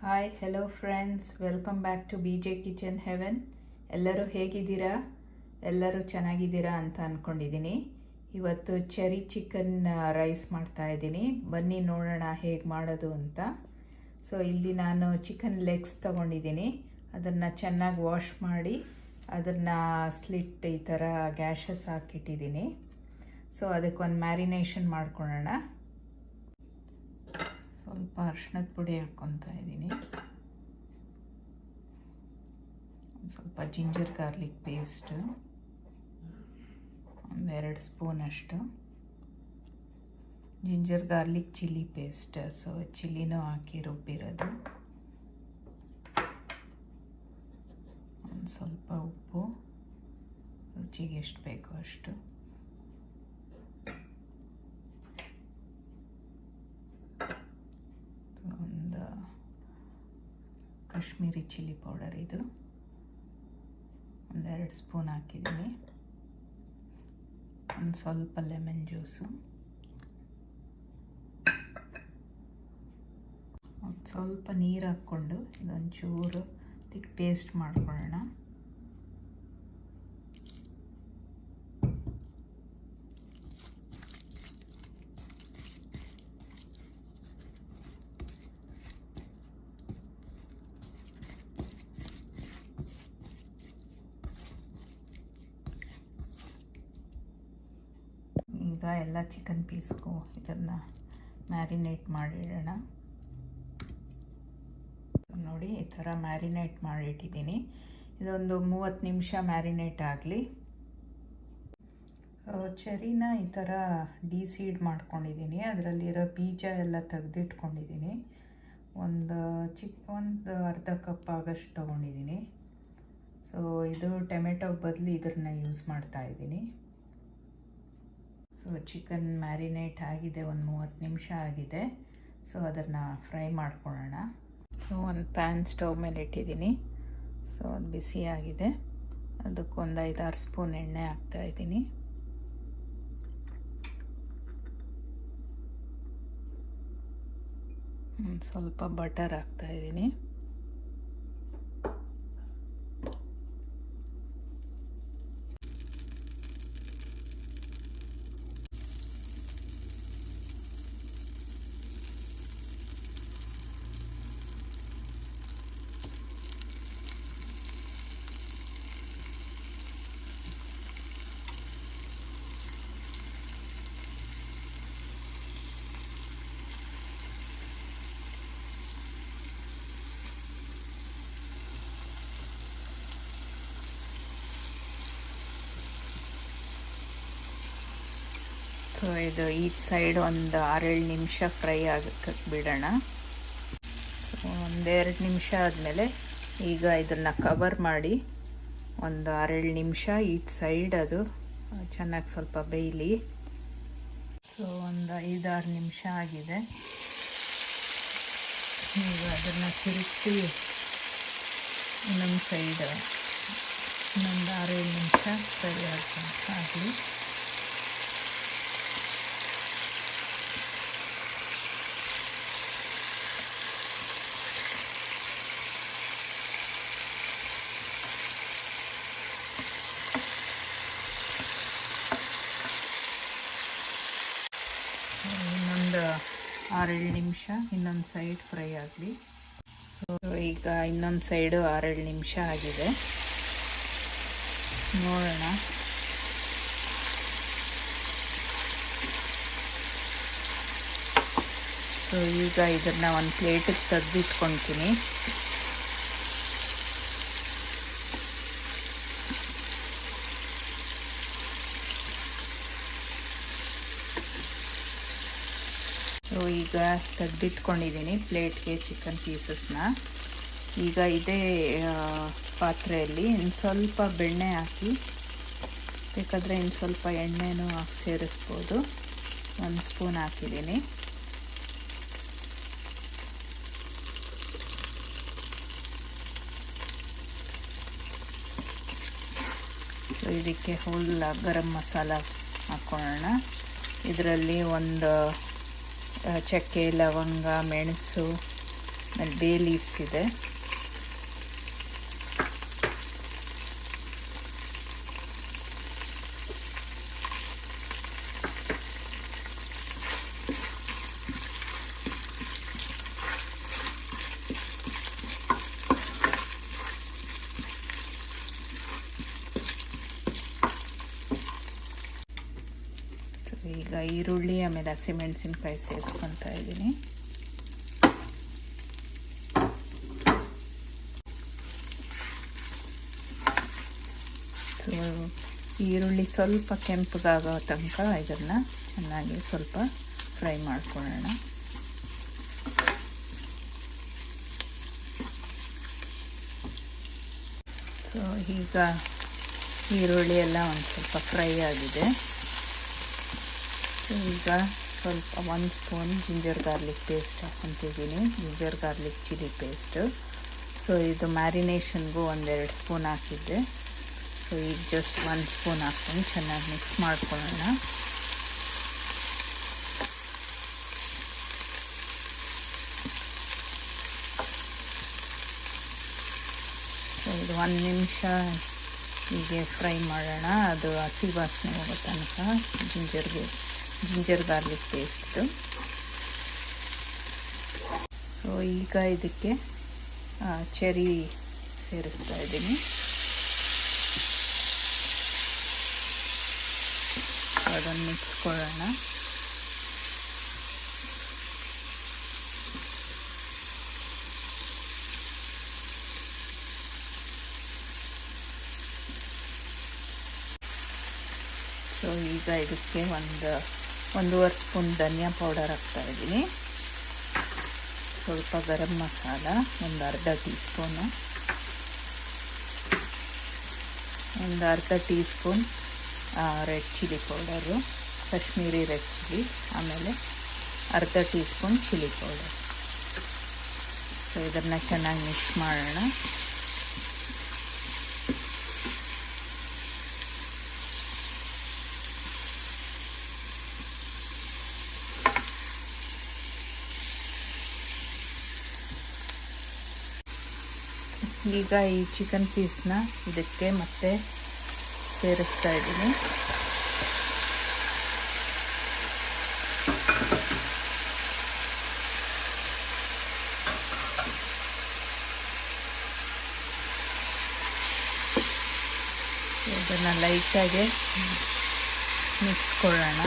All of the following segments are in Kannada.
Hi hello friends, welcome back to BJ kitchen heaven. ಎಲ್ಲರೂ ಹೇಗಿದ್ದೀರಾ? ಎಲ್ಲರೂ ಚೆನ್ನಾಗಿದ್ದೀರಾ ಅಂತ ಅಂದ್ಕೊಂಡಿದ್ದೀನಿ. ಇವತ್ತು ಚೆರಿ ಚಿಕನ್ ರೈಸ್ ಮಾಡ್ತಾ ಇದ್ದೀನಿ. ಬನ್ನಿ ನೋಡೋಣ ಹೇಗೆ ಮಾಡೋದು ಅಂತ. ಸೊ ಇಲ್ಲಿ ನಾನು ಚಿಕನ್ ಲೆಗ್ಸ್ ತೊಗೊಂಡಿದ್ದೀನಿ. ಅದನ್ನು ಚೆನ್ನಾಗಿ ವಾಶ್ ಮಾಡಿ ಅದನ್ನು ಸ್ಲಿಟ್ ಈ ಥರ ಗ್ಯಾಶಸ್ ಹಾಕಿಟ್ಟಿದ್ದೀನಿ. ಸೊ ಅದಕ್ಕೊಂದು ಮ್ಯಾರಿನೇಷನ್ ಮಾಡ್ಕೊಳ್ಳೋಣ. ಸ್ವಲ್ಪ ಅರಿಶಿಣದ ಪುಡಿ ಹಾಕ್ಕೊತಾ ಇದ್ದೀನಿ. ಸ್ವಲ್ಪ ಜಿಂಜರ್ ಗಾರ್ಲಿಕ್ ಪೇಸ್ಟು, 1-2 ಸ್ಪೂನ್ ಅಷ್ಟು ginger garlic chilli paste. So ಚಿಲ್ಲಿನೂ ಹಾಕಿ ರುಬ್ಬಿರೋದು. ಒಂದು ಸ್ವಲ್ಪ ಉಪ್ಪು, ರುಚಿಗೆ ಎಷ್ಟು ಬೇಕೋ ಅಷ್ಟು. ಒಂದು ಕಾಶ್ಮೀರಿ ಚಿಲ್ಲಿ ಪೌಡರ್, ಇದು 1-2 ಸ್ಪೂನ್ ಹಾಕಿದ್ದೀನಿ. ಒಂದು ಸ್ವಲ್ಪ ಲೆಮನ್ ಜ್ಯೂಸು, ಒಂದು ಸ್ವಲ್ಪ ನೀರು ಹಾಕ್ಕೊಂಡು ಇದೊಂಚೂರು ತಿಕ್ ಪೇಸ್ಟ್ ಮಾಡ್ಕೊಳ್ಳೋಣ. ಈಗ ಎಲ್ಲ ಚಿಕನ್ ಪೀಸ್ಗೂ ಇದನ್ನು ಮ್ಯಾರಿನೇಟ್ ಮಾಡಿಡೋಣ. ನೋಡಿ, ಈ ಥರ ಮ್ಯಾರಿನೇಟ್ ಮಾಡಿಟ್ಟಿದ್ದೀನಿ. ಇದೊಂದು 30 ನಿಮಿಷ ಮ್ಯಾರಿನೇಟ್ ಆಗಲಿ. ಚೆರಿನ ಈ ಥರ ಡಿಸೀಡ್ ಮಾಡ್ಕೊಂಡಿದ್ದೀನಿ. ಅದರಲ್ಲಿರೋ ಬೀಜ ಎಲ್ಲ ತೆಗೆದಿಟ್ಕೊಂಡಿದ್ದೀನಿ. ಒಂದು ಅರ್ಧ ಕಪ್ ಆಗಷ್ಟು ತೊಗೊಂಡಿದ್ದೀನಿ. ಸೊ ಇದು ಟೊಮೆಟೊಗೆ ಬದಲು ಇದನ್ನು ಯೂಸ್ ಮಾಡ್ತಾಯಿದ್ದೀನಿ. ಸೊ ಚಿಕನ್ ಮ್ಯಾರಿನೇಟ್ ಆಗಿದೆ, ಒಂದು 30 ನಿಮಿಷ ಆಗಿದೆ. ಸೊ ಅದನ್ನು ಫ್ರೈ ಮಾಡ್ಕೊಳ್ಳೋಣ. ಸೊ ಒಂದು ಪ್ಯಾನ್ ಸ್ಟವ್ ಮೇಲೆ ಇಟ್ಟಿದ್ದೀನಿ. ಸೊ ಅದು ಬಿಸಿ ಆಗಿದೆ. ಅದಕ್ಕೊಂದು 5-6 ಸ್ಪೂನ್ ಎಣ್ಣೆ ಹಾಕ್ತಾಯಿದ್ದೀನಿ. ಸ್ವಲ್ಪ ಬಟರ್ ಹಾಕ್ತಾಯಿದ್ದೀನಿ. ಸೊ ಇದು ಈಚ್ ಸೈಡ್ ಒಂದು 6-7 ನಿಮಿಷ ಫ್ರೈ ಆಗಕ್ಕೆ ಬಿಡೋಣ. ಸೊ 1-2 ನಿಮಿಷ ಆದಮೇಲೆ ಈಗ ಇದನ್ನು ಕವರ್ ಮಾಡಿ ಒಂದು 6-7 ನಿಮಿಷ ಈಚ್ ಸೈಡ್ ಅದು ಚೆನ್ನಾಗಿ ಸ್ವಲ್ಪ ಬೇಯಲಿ. ಸೊ ಒಂದು 5-6 ನಿಮಿಷ ಆಗಿದೆ. ಈಗ ಅದನ್ನು ತಿರುಗಿಸಿ ಇನ್ನೊಂದು ಸೈಡ್ ಇನ್ನೊಂದು 6-7 ನಿಮಿಷ ಫ್ರೈ ಆಗಲಿ. ಇನ್ನೊಂದು 6-7 ನಿಮಿಷ ಇನ್ನೊಂದು ಸೈಡ್ ಫ್ರೈ ಆಗಲಿ. ಸೊ ಈಗ ಇನ್ನೊಂದು ಸೈಡು 6-7 ನಿಮಿಷ ಆಗಿದೆ, ನೋಡೋಣ. ಸೊ ಈಗ ಇದನ್ನು ಒಂದು ಪ್ಲೇಟಿಗೆ ತೆಗೆದಿಟ್ಕೊತೀನಿ. ಸೊ ಈಗ ತೆಗೆದಿಟ್ಕೊಂಡಿದ್ದೀನಿ ಪ್ಲೇಟ್ಗೆ ಚಿಕನ್ ಪೀಸಸ್ನ. ಈಗ ಇದೇ ಪಾತ್ರೆಯಲ್ಲಿ ಇನ್ನು ಸ್ವಲ್ಪ ಬೆಣ್ಣೆ ಹಾಕಿ, ಬೇಕಾದರೆ ಇನ್ನು ಸ್ವಲ್ಪ ಎಣ್ಣೆನೂ ಹಾಕಿ ಸೇರಿಸ್ಬೋದು. 1 ಸ್ಪೂನ್ ಹಾಕಿದ್ದೀನಿ. ಸೊ ಇದಕ್ಕೆ ಹೋಲ್ ಗರಂ ಮಸಾಲ ಹಾಕ್ಕೊಳ್ಳೋಣ. ಇದರಲ್ಲಿ ಒಂದು ಚಕ್ಕೆ, ಲವಂಗ, ಮೆಣಸು, ಆಮೇಲೆ ಬೇ ಲೀವ್ಸ್ ಇದೆ. ಈಗ ಈರುಳ್ಳಿ ಆಮೇಲೆ ಹಸಿಮೆಣಸಿನ್ಕಾಯಿ ಸೇರಿಸ್ಕೊತಾ ಇದ್ದೀನಿ. ಸೊ ಈರುಳ್ಳಿ ಸ್ವಲ್ಪ ಕೆಂಪಗಾಗೋ ತನಕ ಇದನ್ನು ಚೆನ್ನಾಗಿ ಸ್ವಲ್ಪ ಫ್ರೈ ಮಾಡ್ಕೊಳ್ಳೋಣ. ಸೊ ಈಗ ಈರುಳ್ಳಿ ಎಲ್ಲ ಒಂದು ಸ್ವಲ್ಪ ಫ್ರೈ ಆಗಿದೆ. ಸೊ ಈಗ ಸ್ವಲ್ಪ 1 ಸ್ಪೂನ್ ಜಿಂಜರ್ ಗಾರ್ಲಿಕ್ ಪೇಸ್ಟ್ ಹಾಕ್ಕೊತಿದ್ದೀನಿ, ginger garlic chilli paste. So ಇದು ಮ್ಯಾರಿನೇಷನ್ಗೂ 1-2 ಸ್ಪೂನ್ ಹಾಕಿದ್ದೆ. ಸೊ ಈಗ ಜಸ್ಟ್ 1 ಸ್ಪೂನ್ ಹಾಕ್ಕೊಂಡು ಚೆನ್ನಾಗಿ ಮಿಕ್ಸ್ ಮಾಡ್ಕೊಳ್ಳೋಣ. ಸೊ ಇದು 1 ನಿಮಿಷ ಹೀಗೆ ಫ್ರೈ ಮಾಡೋಣ, ಅದು ಹಸಿ ವಾಸನೆ ಹೋಗೋ ತನಕ ಜಿಂಜರ್ ಗಾರ್ಲಿಕ್ ಪೇಸ್ಟ್ದು. ಸೊ ಈಗ ಇದಕ್ಕೆ ಚೆರಿ ಸೇರಿಸ್ತಾ ಇದ್ದೀನಿ. ಅದನ್ನು ಮಿಕ್ಸ್ಕೊಳ್ಳೋಣ. ಸೊ ಈಗ ಇದಕ್ಕೆ 1.5 ಸ್ಪೂನ್ ಧನಿಯಾ ಪೌಡರ್ ಹಾಕ್ತಾಯಿದ್ದೀನಿ. ಸ್ವಲ್ಪ ಗರಂ ಮಸಾಲ ಒಂದು ಟೀ ಸ್ಪೂನು, ಒಂದು teaspoon red chilli powder, Kashmiri red chilli, ಆಮೇಲೆ teaspoon chilli powder. So ಇದನ್ನು ಚೆನ್ನಾಗಿ ಮಿಕ್ಸ್ ಮಾಡೋಣ. ಈಗ ಈ ಚಿಕನ್ ಪೀಸ್ನ ಇದಕ್ಕೆ ಮತ್ತೆ ಸೇರಿಸ್ತಾ ಇದ್ದೀನಿ. ಇದನ್ನು ಲೈಟಾಗಿ ಮಿಕ್ಸ್ಕೊಳ್ಳೋಣ.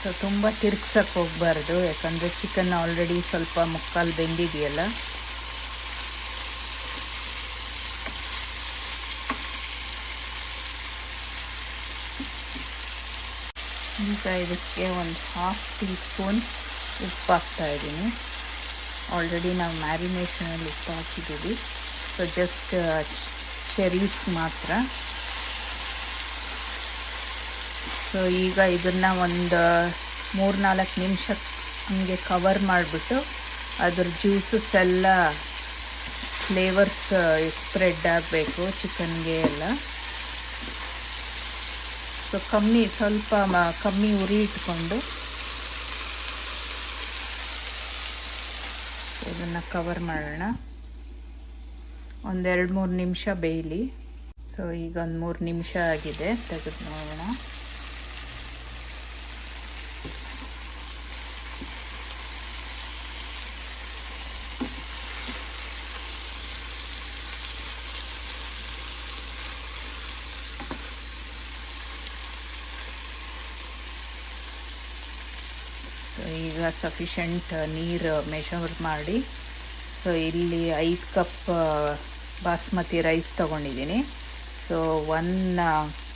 ಸೊ ತುಂಬ ತಿರ್ಗ್ಸಕ್ಕೆ ಹೋಗಬಾರ್ದು, ಯಾಕಂದರೆ ಚಿಕನ್ ಆಲ್ರೆಡಿ ಸ್ವಲ್ಪ ಮುಕ್ಕಾಲು ಬೆಂದಿದೆಯಲ್ಲ. ಈಗ ಇದಕ್ಕೆ ಒಂದು 1/2 ಟೀ ಸ್ಪೂನ್ ಉಪ್ಪು ಹಾಕ್ತಾಯಿದ್ದೀನಿ. ಆಲ್ರೆಡಿ ನಾವು ಮ್ಯಾರಿನೇಷನಲ್ಲಿ ಉಪ್ಪು ಹಾಕಿದ್ದೀವಿ. ಸೊ ಜಸ್ಟ್ ಚೆರೀಸ್ಗೆ ಮಾತ್ರ. ಸೊ ಈಗ ಇದನ್ನು ಒಂದು 3-4 ನಿಮಿಷ ಹಂಗೆ ಕವರ್ ಮಾಡಿಬಿಟ್ಟು ಅದ್ರ ಜ್ಯೂಸಸ್ ಎಲ್ಲ ಫ್ಲೇವರ್ಸ್ ಸ್ಪ್ರೆಡ್ ಆಗಬೇಕು ಚಿಕನ್ಗೆ ಎಲ್ಲ. ಸೊ ಸ್ವಲ್ಪ ಕಮ್ಮಿ ಉರಿ ಇಟ್ಕೊಂಡು ಇದನ್ನು ಕವರ್ ಮಾಡೋಣ. 1-2-3 ನಿಮಿಷ ಬೇಯಲಿ. ಸೊ ಈಗ ಒಂದು 3 ನಿಮಿಷ ಆಗಿದೆ, ತೆಗೆದು ನೋಡೋಣ. ಸೊ ಈಗ ಸಫಿಷಿಯಂಟ್ ನೀರು ಮೆಷರ್ ಮಾಡಿ, ಸೊ ಇಲ್ಲಿ 5 ಕಪ್ ಬಾಸ್ಮತಿ ರೈಸ್ ತೊಗೊಂಡಿದ್ದೀನಿ. ಸೊ 1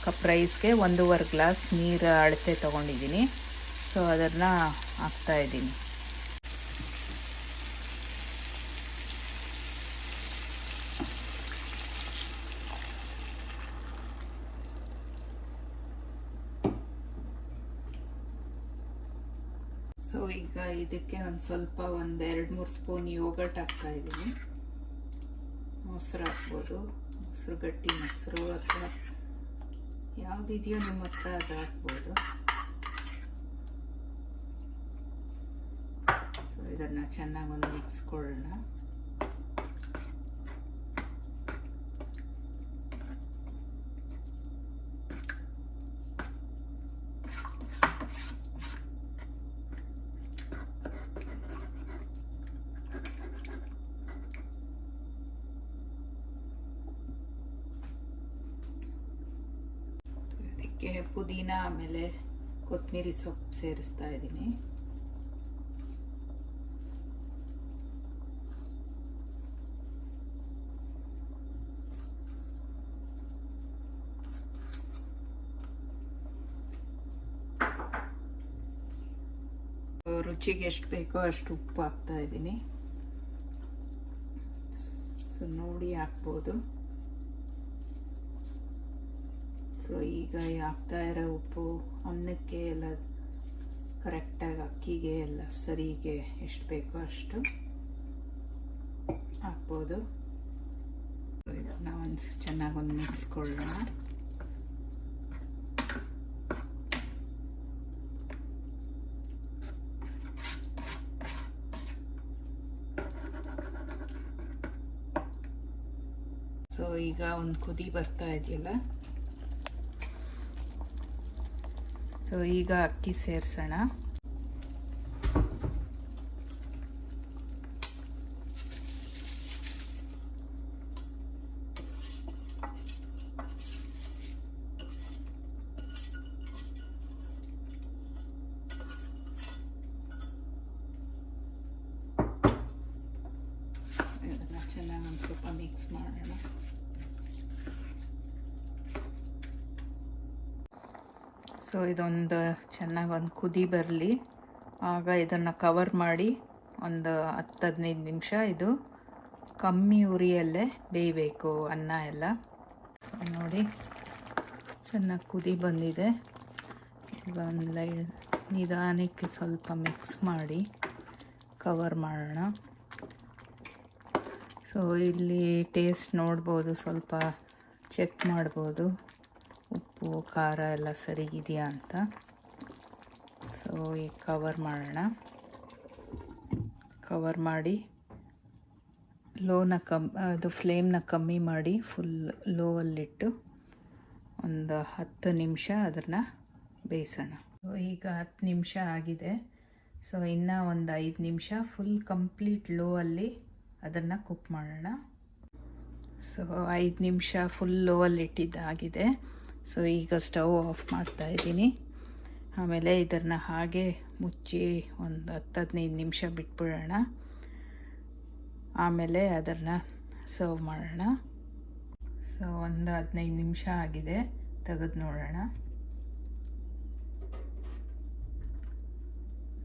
ಕಪ್ ರೈಸ್ಗೆ 1.5 ಗ್ಲಾಸ್ ನೀರು ಅಳತೆ ತೊಗೊಂಡಿದ್ದೀನಿ. ಸೊ ಅದನ್ನು ಹಾಕ್ತಾಯಿದ್ದೀನಿ. ಸೊ ಈಗ ಇದಕ್ಕೆ ಒಂದು 2-3 ಸ್ಪೂನ್ ಯೋಗರ್ಟ್ ಹಾಕ್ತಾಯಿದ್ದೀನಿ. ಮೊಸರು ಹಾಕ್ಬೋದು. ಮೊಸರು, ಗಟ್ಟಿ ಮೊಸರು ಅಥವಾ ಯಾವುದಿದೆಯೋ ನಿಮ್ಮ ಹತ್ರ ಅದು ಹಾಕ್ಬೋದು. ಸೊ ಇದನ್ನು ಚೆನ್ನಾಗಿ ಒಂದು ಮಿಕ್ಸ್ ಕೊಡೋಣ. ಅದಕ್ಕೆ ಪುದೀನ ಆಮೇಲೆ ಕೊತ್ತಂಬರಿ ಸೊಪ್ಪು ಸೇರಿಸ್ತಾ ಇದ್ದೀನಿ. ರುಚಿಗೆ ಎಷ್ಟು ಬೇಕೋ ಅಷ್ಟು ಉಪ್ಪು ಹಾಕ್ತಾ ಇದ್ದೀನಿ. ಸೊ ನೋಡಿ ಹಾಕ್ಬೋದು. ಸೊ ಈಗ ಹಾಕ್ತಾ ಇರೋ ಉಪ್ಪು ಅನ್ನಕ್ಕೆ ಎಲ್ಲ ಕರೆಕ್ಟಾಗಿ, ಅಕ್ಕಿಗೆ ಎಲ್ಲ ಸರಿಗೆ ಎಷ್ಟು ಬೇಕೋ ಅಷ್ಟು ಹಾಕ್ಬೋದು. ಇದನ್ನು ಒಂದು ಚೆನ್ನಾಗಿ ಒಂದು ಮಿಕ್ಸ್ ಕೊಡೋಣ. ಸೊ ಈಗ ಒಂದು ಕುದಿ ಬರ್ತಾ ಇದೆಯಲ್ಲ, ಸೊ ಈಗ ಅಕ್ಕಿ ಸೇರಿಸೋಣ. ಇದನ್ನು ಚೆನ್ನಾಗಿ ಒಂದು ಸ್ವಲ್ಪ ಮಿಕ್ಸ್ ಮಾಡೋಣ. ಸೊ ಇದೊಂದು ಚೆನ್ನಾಗಿ ಒಂದು ಕುದಿ ಬರಲಿ. ಆಗ ಇದನ್ನು ಕವರ್ ಮಾಡಿ ಒಂದು 10-15 ನಿಮಿಷ ಇದು ಕಮ್ಮಿ ಉರಿಯಲ್ಲೇ ಬೇಯಬೇಕು ಅನ್ನ ಎಲ್ಲ. ಸೊ ನೋಡಿ ಚೆನ್ನಾಗಿ ಕುದಿ ಬಂದಿದೆ. ಈಗ ಒಂದು ನಿಧಾನಕ್ಕೆ ಸ್ವಲ್ಪ ಮಿಕ್ಸ್ ಮಾಡಿ ಕವರ್ ಮಾಡೋಣ. ಸೊ ಇಲ್ಲಿ ಟೇಸ್ಟ್ ನೋಡ್ಬೋದು, ಸ್ವಲ್ಪ ಚೆಕ್ ಮಾಡ್ಬೋದು ಉಪ್ಪು ಖಾರ ಎಲ್ಲ ಸರಿಗಿದೆಯಾ ಅಂತ. ಸೊ ಈಗ ಕವರ್ ಮಾಡೋಣ. ಕವರ್ ಮಾಡಿ ಅದು ಫ್ಲೇಮ್ನ ಕಮ್ಮಿ ಮಾಡಿ ಫುಲ್ ಲೋವಲ್ಲಿಟ್ಟು ಒಂದು 10 ನಿಮಿಷ ಅದನ್ನು ಬೇಯಿಸೋಣ. ಸೊ ಈಗ 10 ನಿಮಿಷ ಆಗಿದೆ. ಸೊ ಇನ್ನೂ ಒಂದು 5 ನಿಮಿಷ ಫುಲ್ ಕಂಪ್ಲೀಟ್ ಲೋವಲ್ಲಿ ಅದನ್ನು ಕುಕ್ ಮಾಡೋಣ. ಸೊ 5 ನಿಮಿಷ ಫುಲ್ ಲೋವಲ್ಲಿ ಇಟ್ಟಿದ್ದಾಗಿದೆ. ಸೊ ಈಗ ಸ್ಟವ್ ಆಫ್ ಮಾಡ್ತಾ ಇದ್ದೀನಿ. ಆಮೇಲೆ ಇದನ್ನು ಹಾಗೆ ಮುಚ್ಚಿ ಒಂದು 10-15 ನಿಮಿಷ ಬಿಟ್ಬಿಡೋಣ. ಆಮೇಲೆ ಅದನ್ನು ಸರ್ವ್ ಮಾಡೋಣ. ಸೊ ಒಂದು 15 ನಿಮಿಷ ಆಗಿದೆ, ತೆಗೆದು ನೋಡೋಣ.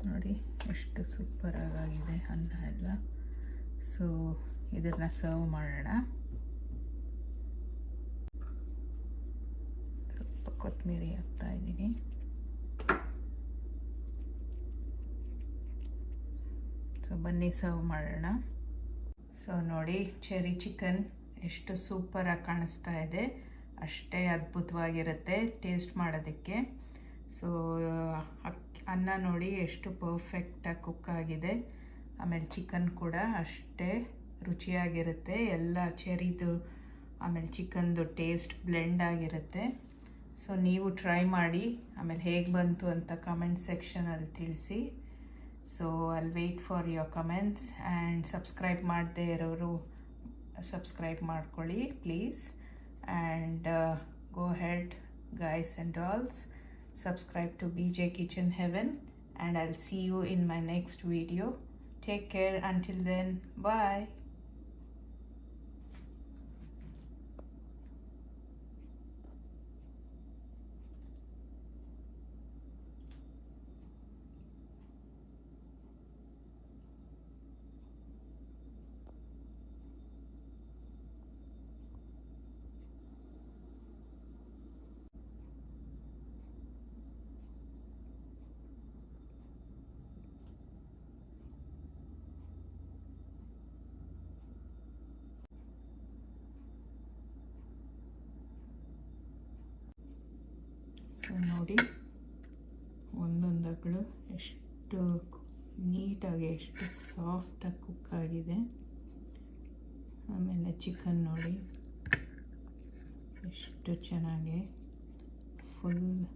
ನೋಡಿ ಎಷ್ಟು ಸೂಪರಾಗಿದೆ ಅನ್ನ ಎಲ್ಲ. ಸೊ ಇದನ್ನು ಸರ್ವ್ ಮಾಡೋಣ. ಸ್ವಲ್ಪ ಕೊತ್ತಂಬರಿ ಹಾಕ್ತಾ ಇದ್ದೀನಿ. ಸೊ ಬನ್ನಿ ಸರ್ವ್ ಮಾಡೋಣ. ಸೊ ನೋಡಿ ಚೆರಿ ಚಿಕನ್ ಎಷ್ಟು ಸೂಪರಾಗಿ ಕಾಣಿಸ್ತಾ ಇದೆ, ಅಷ್ಟೇ ಅದ್ಭುತವಾಗಿರುತ್ತೆ ಟೇಸ್ಟ್ ಮಾಡೋದಕ್ಕೆ. ಸೊ ಅನ್ನ ನೋಡಿ ಎಷ್ಟು ಪರ್ಫೆಕ್ಟಾಗಿ ಕುಕ್ ಆಗಿದೆ. ಆಮೇಲೆ ಚಿಕನ್ ಕೂಡ ಅಷ್ಟೇ ರುಚಿಯಾಗಿರುತ್ತೆ. ಎಲ್ಲ ಚೆರಿದು ಆಮೇಲೆ ಚಿಕನ್ದು ಟೇಸ್ಟ್ ಬ್ಲೆಂಡ್ ಆಗಿರುತ್ತೆ. ಸೊ ನೀವು ಟ್ರೈ ಮಾಡಿ, ಆಮೇಲೆ ಹೇಗೆ ಬಂತು ಅಂತ ಕಮೆಂಟ್ ಸೆಕ್ಷನಲ್ಲಿ ತಿಳಿಸಿ. So I'll wait for your comments. And subscribe ಮಾಡದೇ ಇರೋರು ಸಬ್ಸ್ಕ್ರೈಬ್ ಮಾಡ್ಕೊಳ್ಳಿ please. And go ahead guys and dolls, subscribe to BJ Kitchen Heaven, and I'll see you in my next video. Take care until then. Bye. So ನೋಡಿ ಒಂದೊಂದಗಳು ಎಷ್ಟು ನೀಟಾಗಿ ಎಷ್ಟು ಸಾಫ್ಟಾಗಿ ಕುಕ್ ಆಗಿದೆ. ಆಮೇಲೆ ಚಿಕನ್ ನೋಡಿ ಎಷ್ಟು ಚೆನ್ನಾಗಿ ಫುಲ್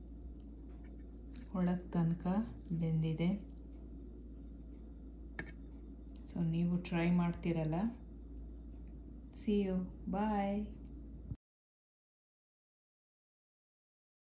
ಒಳಗೆ ತನಕ ಬೆಂದಿದೆ. ಸೊ ನೀವು ಟ್ರೈ ಮಾಡ್ತೀರಲ್ಲ. See you. Bye.